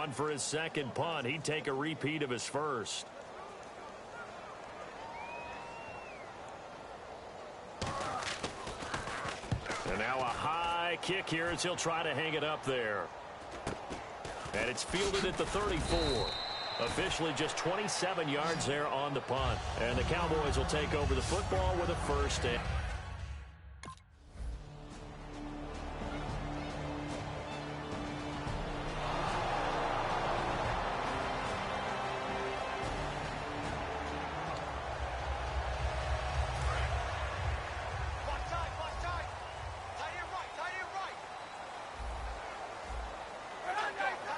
on for his second punt. He'd take a repeat of his first. And now a high kick here as he'll try to hang it up there. And it's fielded at the 34. Officially just 27 yards there on the punt. And the Cowboys will take over the football with a first down.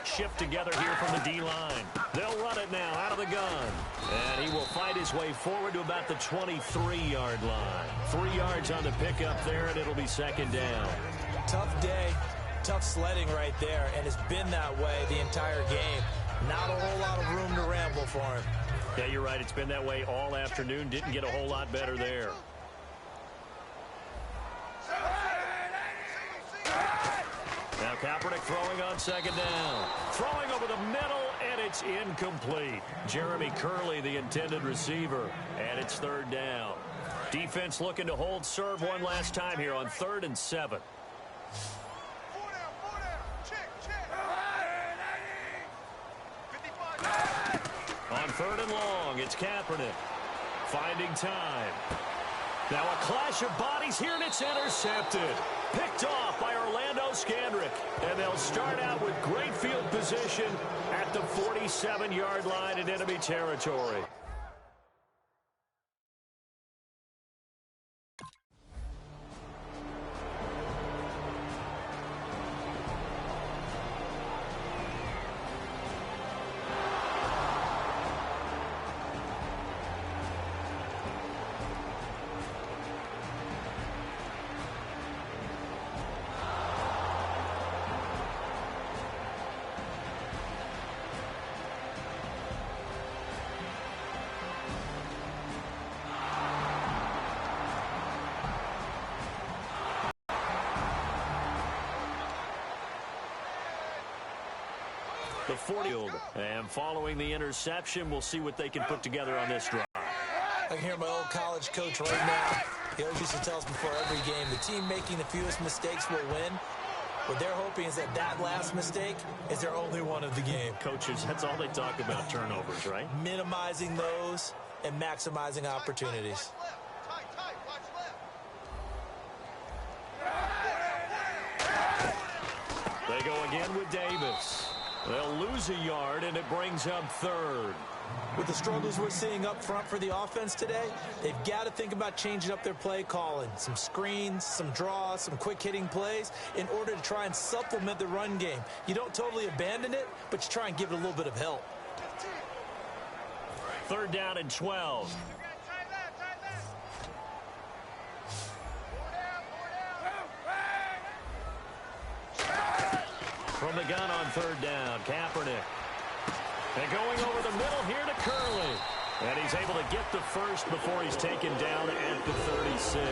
Shift together here from the D-line. They'll run it now out of the gun. And he will fight his way forward to about the 23-yard line. 3 yards on the pickup there, and it'll be second down. Tough day, tough sledding right there, and it's been that way the entire game. Not a whole lot of room to ramble for him. Yeah, you're right. It's been that way all afternoon. Didn't get a whole lot better there. Now Kaepernick throwing on second down. Throwing over the middle, and it's incomplete. Jeremy Curley, the intended receiver, and it's third down. Defense looking to hold serve one last time here on 3rd and 7. On 3rd and long, it's Kaepernick. Finding time. Now a clash of bodies here, and it's intercepted. Picked off by Orlando Scandrick. And they'll start out with great field position at the 47-yard line in enemy territory. The 40, and following the interception, we'll see what they can put together on this drive. I can hear my old college coach right now. He always used to tell us before every game, the team making the fewest mistakes will win. What they're hoping is that last mistake is their only one of the game. Coaches, that's all they talk about, turnovers, right? Minimizing those and maximizing opportunities. They go again with Davis. They'll lose a yard, and it brings up 3rd. With the struggles we're seeing up front for the offense today, they've got to think about changing up their play calling. Some screens, some draws, some quick-hitting plays in order to try and supplement the run game. You don't totally abandon it, but you try and give it a little bit of help. 3rd down and 12. From the gun on 3rd down, Kaepernick. And going over the middle here to Curley. And he's able to get the first before he's taken down at the 36.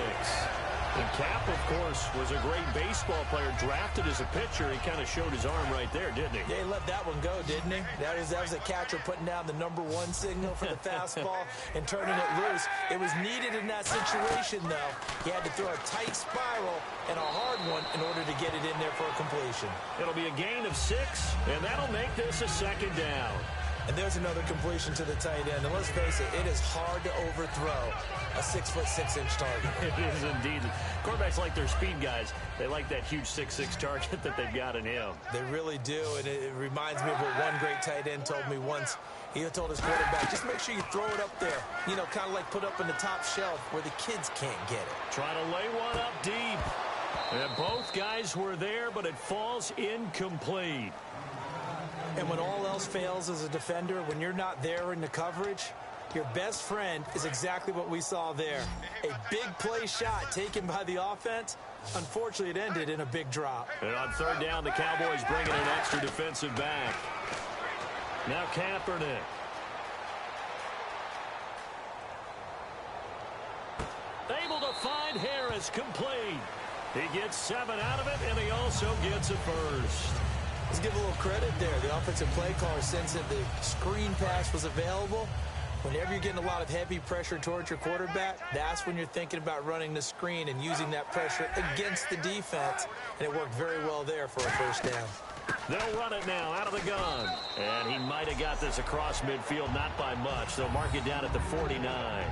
And Cap, of course, was a great baseball player, drafted as a pitcher. He kind of showed his arm right there, didn't he? Yeah, he let that one go, didn't he? That was a catcher putting down the #1 signal for the fastball and turning it loose. It was needed in that situation, though. He had to throw a tight spiral and a hard one in order to get it in there for a completion. It'll be a gain of 6, and that'll make this a second down. And there's another completion to the tight end. And let's face it, it is hard to overthrow a 6'6" target. It is indeed. Quarterbacks like their speed guys. They like that huge 6'6" target that they've got in him. They really do, and it reminds me of what one great tight end told me once. He told his quarterback, just make sure you throw it up there. You know, kind of like put up in the top shelf where the kids can't get it. Trying to lay one up deep. And both guys were there, but it falls incomplete. And when all else fails as a defender, when you're not there in the coverage, your best friend is exactly what we saw there. A big play shot taken by the offense. Unfortunately, it ended in a big drop. And on 3rd down, the Cowboys bring in an extra defensive back. Now Kaepernick. Able to find Harris, complete. He gets 7 out of it, and he also gets a first. Let's give a little credit there. The offensive play caller sensed that the screen pass was available. Whenever you're getting a lot of heavy pressure towards your quarterback, that's when you're thinking about running the screen and using that pressure against the defense. And it worked very well there for a first down. They'll run it now out of the gun. And he might have got this across midfield, not by much. They'll mark it down at the 49.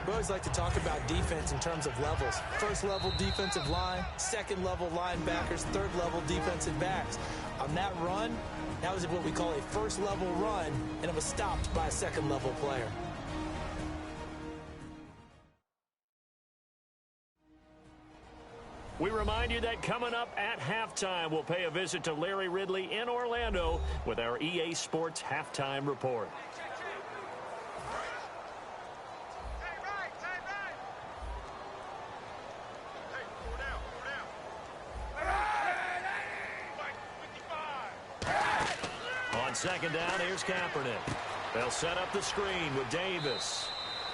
We always like to talk about defense in terms of levels. First level defensive line, second level linebackers, third level defensive backs. On that run, that was what we call a first level run, and it was stopped by a second level player. We remind you that coming up at halftime, we'll pay a visit to Larry Ridley in Orlando with our EA Sports Halftime Report. On second down, here's Kaepernick. They'll set up the screen with Davis.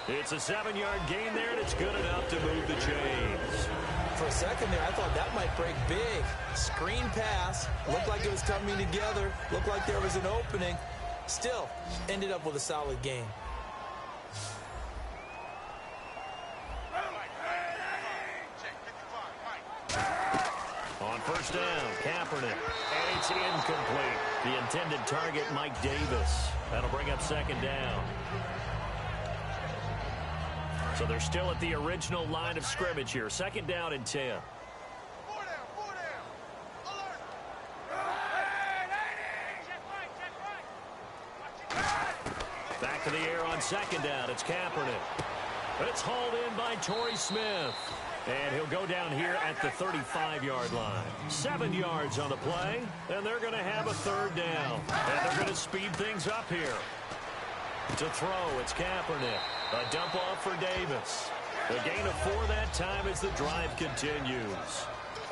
It's a 7-yard gain there, and it's good enough to move the chains. For a second there, I thought that might break big. Screen pass. Looked like it was coming together. Looked like there was an opening. Still, ended up with a solid gain. On first down, Kaepernick. And it's incomplete. The intended target, Mike Davis. That'll bring up second down. So they're still at the original line of scrimmage here. Second down and 10. Back to the air on second down. It's Kaepernick. It's hauled in by Torrey Smith. And he'll go down here at the 35-yard line. 7 yards on the play, and they're going to have a third down. And they're going to speed things up here. To throw, it's Kaepernick. A dump off for Davis. The gain of 4 that time as the drive continues.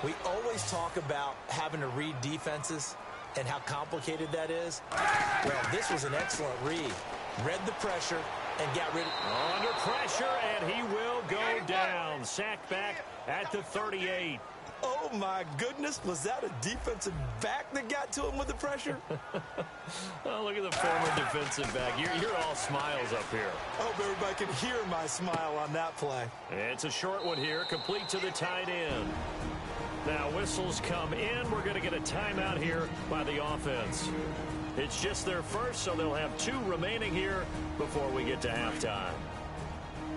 We always talk about having to read defenses and how complicated that is. Well, this was an excellent read. Read the pressure and got rid of it. Under pressure, and he will go down. Sacked back at the 38. Oh, my goodness. Was that a defensive back that got to him with the pressure? Oh, look at the former defensive back. You're all smiles up here. I hope everybody can hear my smile on that play. It's a short one here, complete to the tight end. Now, whistles come in. We're going to get a timeout here by the offense. It's just their first, so they'll have 2 remaining here before we get to halftime.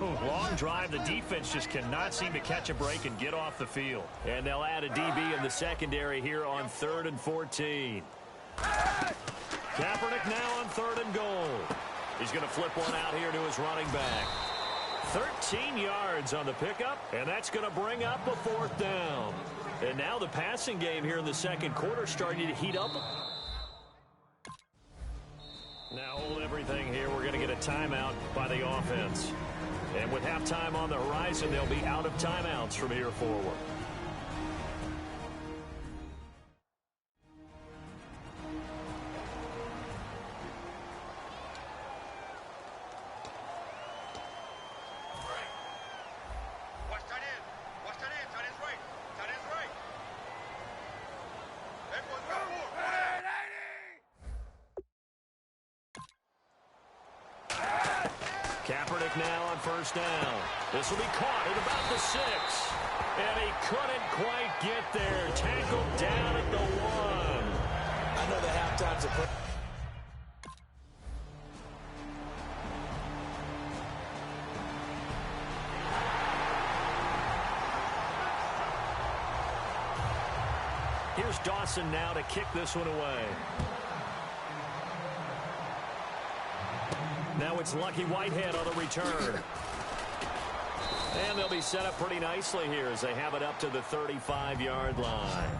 Long drive. The defense just cannot seem to catch a break and get off the field. And they'll add a DB in the secondary here on 3rd and 14. Kaepernick now on 3rd and goal. He's going to flip one out here to his running back. 13 yards on the pickup, and that's going to bring up a 4th down. And now the passing game here in the second quarter starting to heat up. Now hold everything here. We're going to get a timeout by the offense. And with halftime on the horizon, they'll be out of timeouts from here forward. Kaepernick now on first down. This will be caught at about the 6. And he couldn't quite get there. Tackled down at the 1. I know the halftime's a put. Here's Dawson now to kick this one away. Now it's Lucky Whitehead on the return. And they'll be set up pretty nicely here as they have it up to the 35-yard line.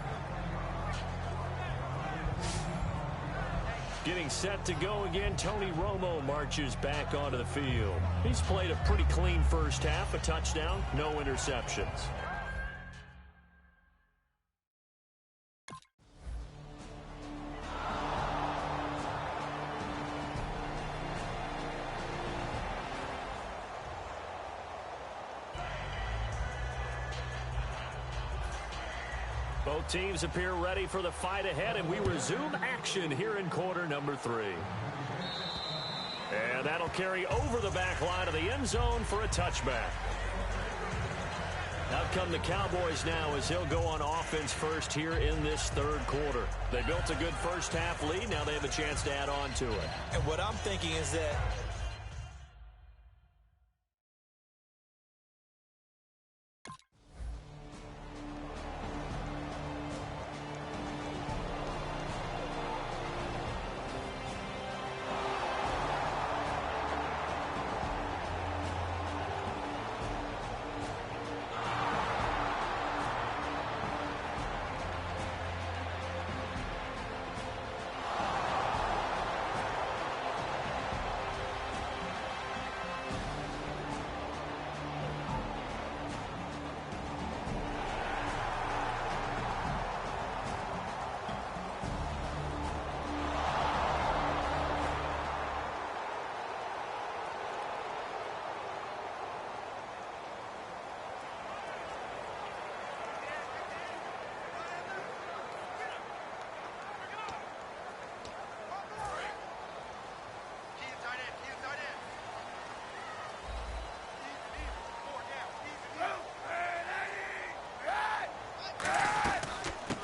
Getting set to go again, Tony Romo marches back onto the field. He's played a pretty clean first half, a touchdown, no interceptions. Both teams appear ready for the fight ahead, and we resume action here in quarter number 3. And that'll carry over the back line of the end zone for a touchback. Out come the Cowboys now as they'll go on offense first here in this third quarter. They built a good first half lead. Now they have a chance to add on to it. And what I'm thinking is that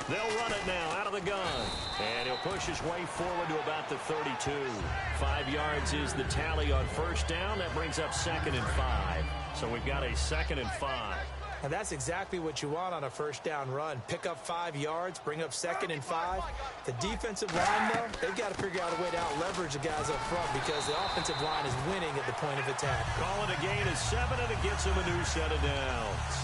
they'll run it now out of the gun. And he'll push his way forward to about the 32. 5 yards is the tally on first down. That brings up 2nd and 5. So we've got a 2nd and 5. And that's exactly what you want on a first down run. Pick up 5 yards, bring up 2nd and 5. The defensive line, though, they've got to figure out a way to out-leverage the guys up front because the offensive line is winning at the point of attack. Call it a gain of 7, and it gets him a new set of downs.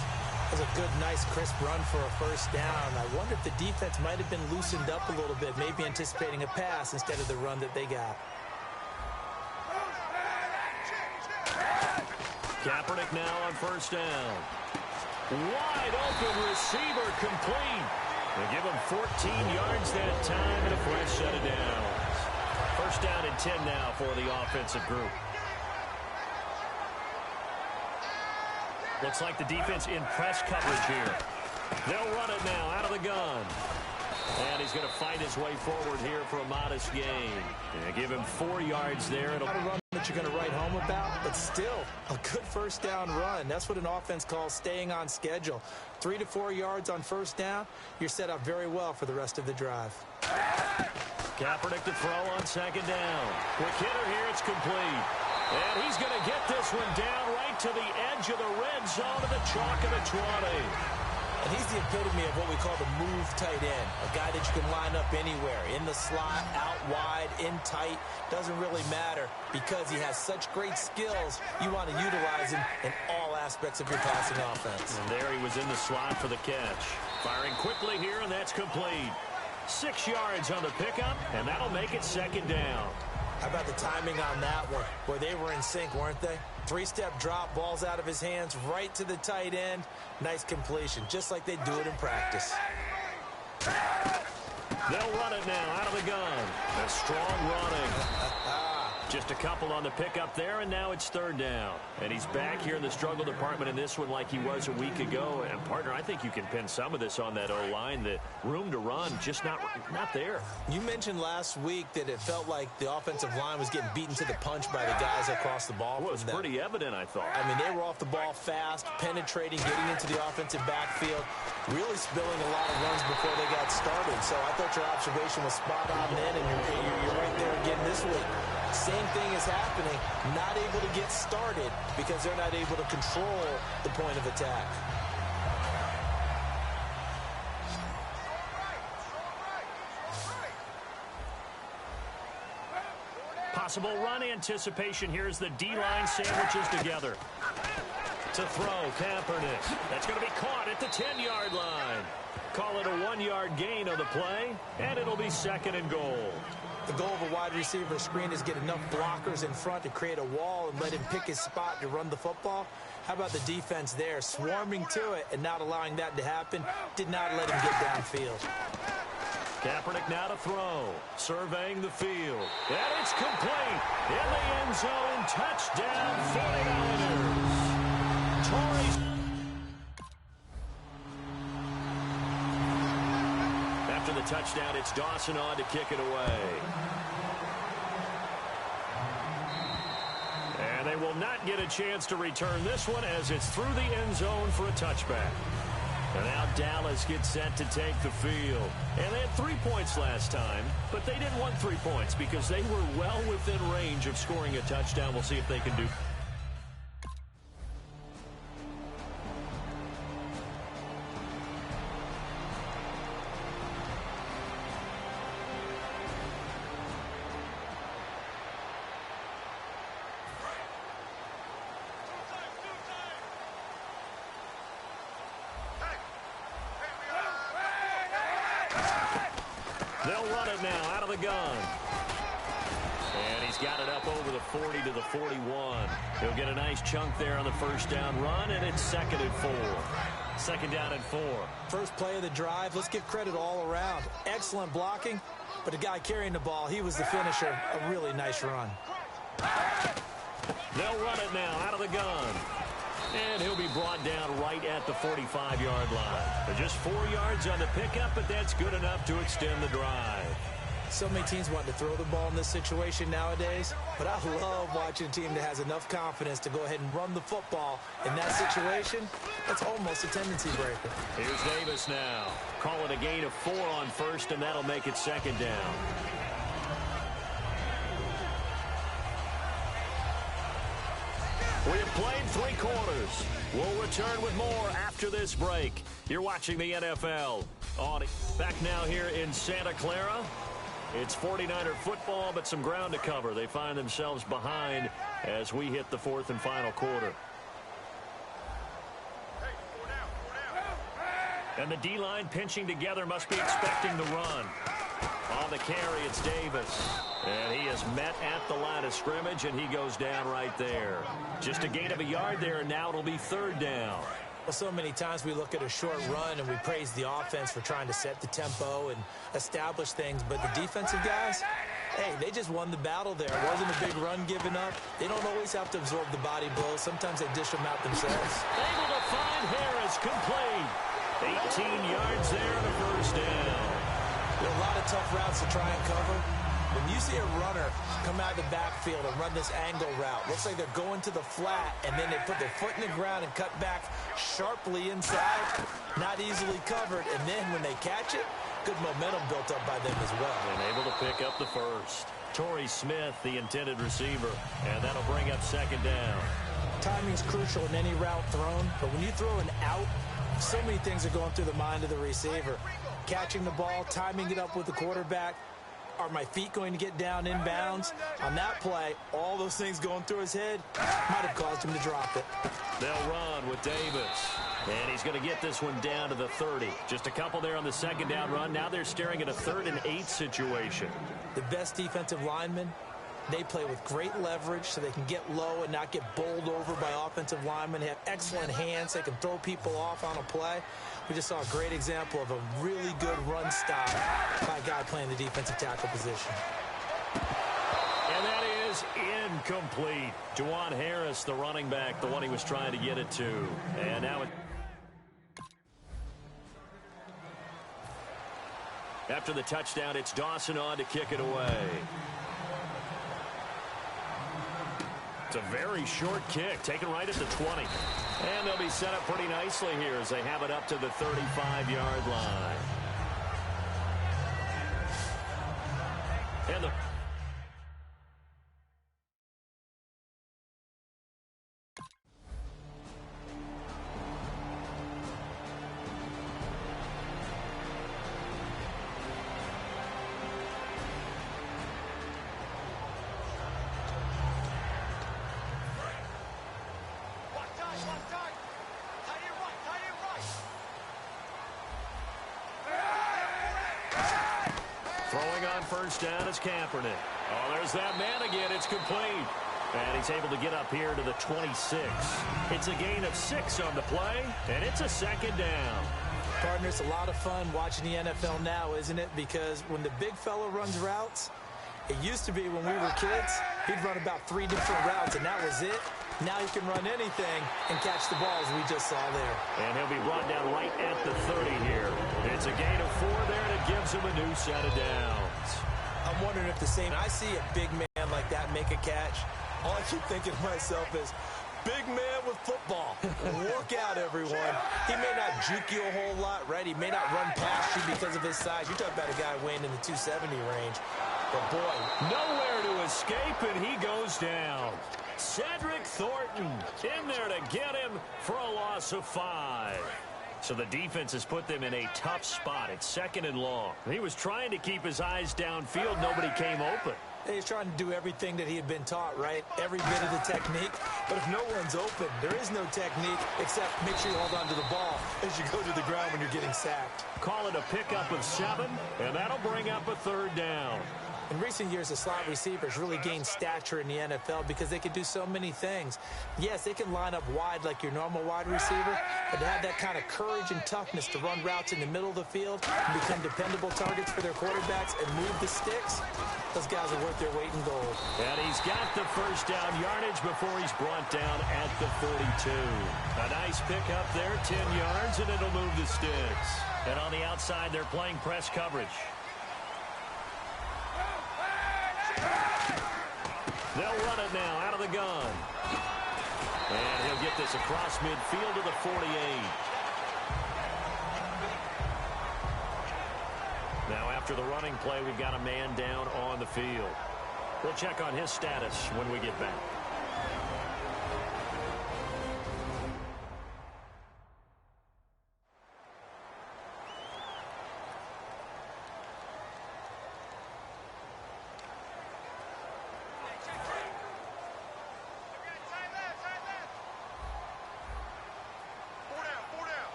That was a good, nice, crisp run for a first down. I wonder if the defense might have been loosened up a little bit, maybe anticipating a pass instead of the run that they got. Kaepernick now on first down. Wide open receiver complete. They give him 14 yards that time and a fresh set of downs. First down and 10 now for the offensive group. Looks like the defense in press coverage here. They'll run it now out of the gun. And he's going to fight his way forward here for a modest gain. They give him 4 yards there. It'll Not a run that you're going to write home about, but still a good first down run. That's what an offense calls staying on schedule. 3 to 4 yards on first down, you're set up very well for the rest of the drive. Kaepernick to throw on second down. Quick hitter here, it's complete. And he's going to get this one down right to the edge of the red zone of the chalk of the 20. And he's the epitome of what we call the move tight end, a guy that you can line up anywhere, in the slot, out wide, in tight, doesn't really matter because he has such great skills. You want to utilize him in all aspects of your passing offense. And there he was in the slot for the catch. Firing quickly here, and that's complete. 6 yards on the pickup, and that'll make it second down. How about the timing on that one? Boy, they were in sync, weren't they? 3-step drop, balls out of his hands, right to the tight end. Nice completion, just like they do it in practice. They'll run it now out of the gun. A strong running. Just a couple on the pickup there, and now it's third down. And he's back here in the struggle department in this one like he was a week ago. And, partner, I think you can pin some of this on that O-line. The room to run just not there. You mentioned last week that it felt like the offensive line was getting beaten to the punch by the guys across the ball. Well, it was pretty evident, I thought. I mean, they were off the ball fast, penetrating, getting into the offensive backfield, really spilling a lot of runs before they got started. So I thought your observation was spot on then, and you're right there again this week. Same thing is happening, not able to get started because they're not able to control the point of attack. Possible run anticipation here as the D-line sandwiches together. To throw, Kaepernick. That's going to be caught at the 10-yard line. Call it a 1-yard gain on the play, and it'll be second and goal. The goal of a wide receiver screen is get enough blockers in front to create a wall and let him pick his spot to run the football. How about the defense there, swarming to it and not allowing that to happen? Did not let him get downfield. Kaepernick now to throw, surveying the field. And it's complete. In the end zone, touchdown 49ers. Torrey. touchdown, it's Dawson on to kick it away. And they will not get a chance to return this one as it's through the end zone for a touchback. And now Dallas gets set to take the field. And they had 3 points last time, but they didn't want 3 points because they were well within range of scoring a touchdown. We'll see if they can do. They'll run it now out of the gun. And he's got it up over the 40 to the 41. He'll get a nice chunk there on the first down run, and it's 2nd and 4. 2nd down and 4. First play of the drive. Let's give credit all around. Excellent blocking, but the guy carrying the ball, he was the finisher. A really nice run. They'll run it now out of the gun. And he'll be brought down right at the 45-yard line. Just 4 yards on the pickup, but that's good enough to extend the drive. So many teams want to throw the ball in this situation nowadays, but I love watching a team that has enough confidence to go ahead and run the football. In that situation, that's almost a tendency breaker. Here's Davis now. Call it a gain of 4 on first, and that'll make it 2nd down. We have played 3 quarters. We'll return with more after this break. You're watching the NFL. Back now here in Santa Clara. It's 49er football, but some ground to cover. They find themselves behind as we hit the 4th and final quarter. And the D-line pinching together, must be expecting the run. On the carry, it's Davis. And he is met at the line of scrimmage, and he goes down right there. Just a gain of a yard there, and now it'll be 3rd down. Well, so many times we look at a short run and we praise the offense for trying to set the tempo and establish things, but the defensive guys, hey, they just won the battle there. It wasn't a big run given up. They don't always have to absorb the body blows. Sometimes they dish them out themselves. Able to find Harris, complete. 18 yards there and a 1st down. There are a lot of tough routes to try and cover. When you see a runner come out of the backfield and run this angle route, looks like they're going to the flat, and then they put their foot in the ground and cut back sharply inside, not easily covered, and then when they catch it, good momentum built up by them as well. And able to pick up the first. Torrey Smith, the intended receiver, and that'll bring up 2nd down. Timing is crucial in any route thrown, but when you throw an out, so many things are going through the mind of the receiver. Catching the ball, timing it up with the quarterback. Are my feet going to get down inbounds? On that play, all those things going through his head might have caused him to drop it. They'll run with Davis. And he's going to get this one down to the 30. Just a couple there on the 2nd down run. Now they're staring at a 3rd and 8 situation. The best defensive linemen, they play with great leverage so they can get low and not get bowled over by offensive linemen. They have excellent hands. They can throw people off on a play. We just saw a great example of a really good run stop by a guy playing the defensive tackle position. And that is incomplete. Juwan Harris, the running back, the one he was trying to get it to. And now after the touchdown, it's Dawson on to kick it away. It's a very short kick, taken right at the 20. And they'll be set up pretty nicely here as they have it up to the 35-yard line. And the throwing on first down is Kaepernick. Oh, there's that man again. It's complete. And he's able to get up here to the 26. It's a gain of 6 on the play, and it's a 2nd down. Partner, it's a lot of fun watching the NFL now, isn't it? Because when the big fella runs routes, it used to be when we were kids, he'd run about 3 different routes, and that was it. Now he can run anything and catch the ball, as we just saw there. And he'll be brought down right at the 30 here. It's a gain of 4 there, and it gives him a new set of downs. I'm wondering if I see a big man like that make a catch, all I keep thinking to myself is, big man with football. Look out, everyone. He may not juke you a whole lot, right? He may not run past you because of his size. You're talking about a guy weighing in the 270 range. But, boy, nowhere to escape, and he goes down. Cedric Thornton in there to get him for a loss of 5. So the defense has put them in a tough spot. It's 2nd and long. He was trying to keep his eyes downfield. Nobody came open. He's trying to do everything that he had been taught, right? Every bit of the technique. But if no one's open, there is no technique except make sure you hold on to the ball as you go to the ground when you're getting sacked. Call it a pickup of 7, and that'll bring up a 3rd down. In recent years, the slot receivers really gained stature in the NFL because they can do so many things. Yes, they can line up wide like your normal wide receiver, but to have that kind of courage and toughness to run routes in the middle of the field and become dependable targets for their quarterbacks and move the sticks, those guys are worth their weight in gold. And he's got the 1st down yardage before he's brought down at the 42. A nice pickup there, 10 yards, and it'll move the sticks. And on the outside, they're playing press coverage. They'll run it now out of the gun. And he'll get this across midfield to the 48. Now after the running play, we've got a man down on the field. We'll check on his status when we get back.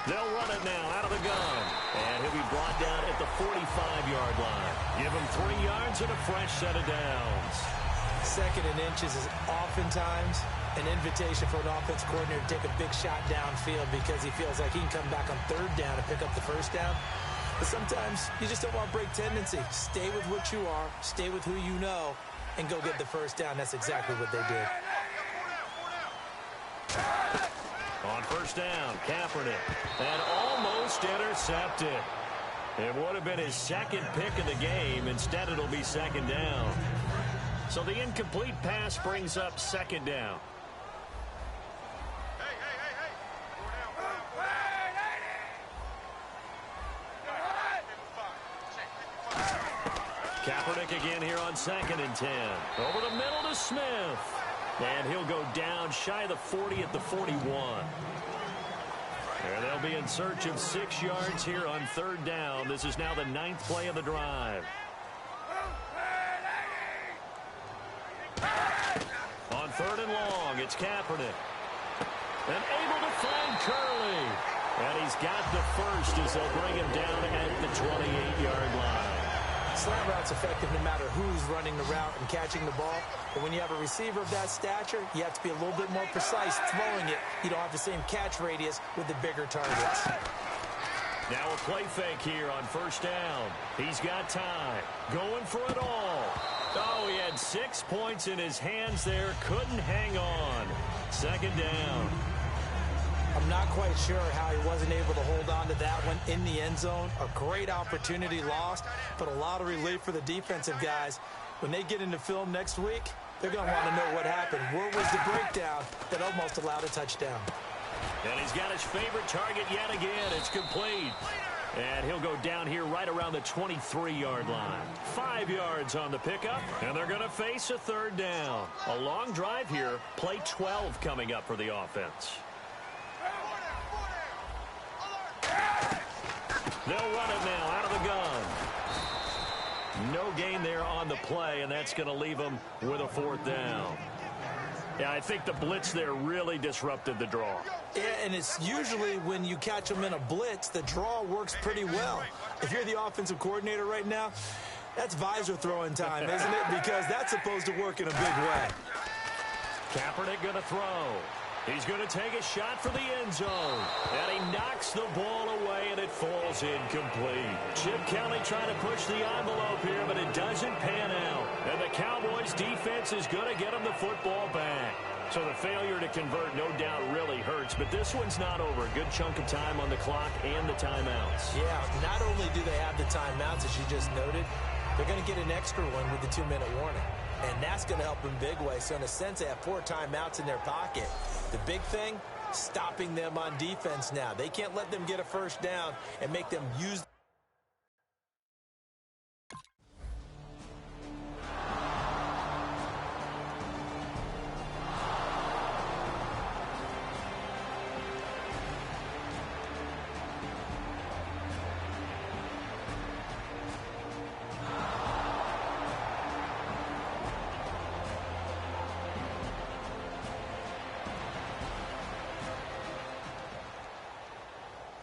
They'll run it now out of the gun. And he'll be brought down at the 45-yard line. Give him 3 yards and a fresh set of downs. 2nd and inches is oftentimes an invitation for an offense coordinator to take a big shot downfield because he feels like he can come back on 3rd down and pick up the 1st down. But sometimes you just don't want break tendency. Stay with what you are, stay with who you know, and go get the 1st down. That's exactly what they did. On 1st down, Kaepernick, and almost intercepted. It would have been his 2nd pick of the game. Instead, it'll be 2nd down. So the incomplete pass brings up 2nd down. Kaepernick again here on 2nd and 10. Over the middle to Smith. And he'll go down shy of the 40 at the 41. And they'll be in search of 6 yards here on 3rd down. This is now the 9th play of the drive. On 3rd and long, it's Kaepernick. And able to find Curley. And he's got the 1st as they'll bring him down at the 28-yard line. Slant route's effective no matter who's running the route and catching the ball. But when you have a receiver of that stature, you have to be a little bit more precise throwing it. You don't have the same catch radius with the bigger targets. Now a play fake here on 1st down. He's got time. Going for it all. Oh, he had 6 points in his hands there. Couldn't hang on. 2nd down. I'm not quite sure how he wasn't able to hold on to that one in the end zone. A great opportunity lost, but a lot of relief for the defensive guys. When they get into film next week, they're going to want to know what happened. Where was the breakdown that almost allowed a touchdown? And he's got his favorite target yet again. It's complete. And he'll go down here right around the 23-yard line. 5 yards on the pickup, and they're going to face a 3rd down. A long drive here. Play 12 coming up for the offense. They'll run it now out of the gun. No gain there on the play, and that's going to leave them with a 4th down. Yeah, I think the blitz there really disrupted the draw. Yeah, and it's usually when you catch them in a blitz, the draw works pretty well. If you're the offensive coordinator right now, that's visor throwing time, isn't it? Because that's supposed to work in a big way. Kaepernick going to throw. He's going to take a shot for the end zone. And he knocks the ball away, and it falls incomplete. Chip Kelly trying to push the envelope here, but it doesn't pan out. And the Cowboys' defense is going to get him the football back. So the failure to convert, no doubt, really hurts. But this one's not over. A good chunk of time on the clock and the timeouts. Yeah, not only do they have the timeouts, as you just noted, they're going to get an extra one with the 2-minute warning. And that's going to help in big way. So in a sense, they have 4 timeouts in their pocket. The big thing, stopping them on defense now. They can't let them get a first down and make them use.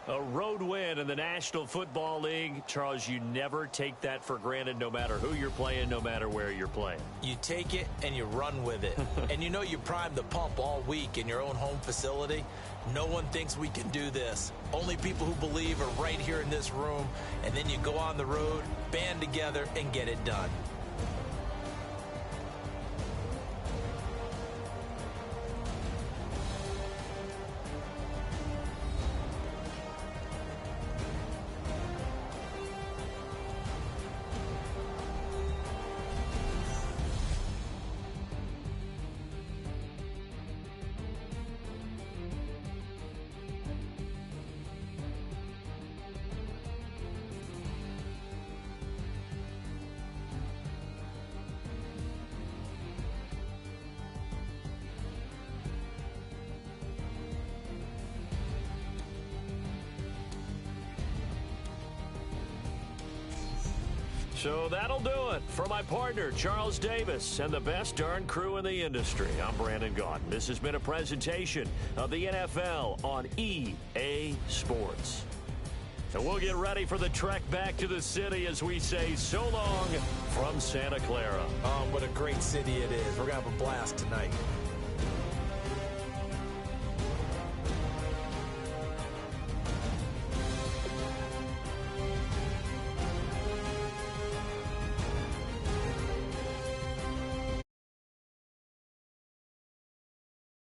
A road win in the National Football League. Charles, you never take that for granted no matter who you're playing, no matter where you're playing. You take it and you run with it. And you know you primed the pump all week in your own home facility. No one thinks we can do this. Only people who believe are right here in this room. And then you go on the road, band together, and get it done. So that'll do it. For my partner, Charles Davis, and the best darn crew in the industry, I'm Brandon Gaudin. This has been a presentation of the NFL on EA Sports. And we'll get ready for the trek back to the city as we say so long from Santa Clara. Oh, what a great city it is. We're going to have a blast tonight.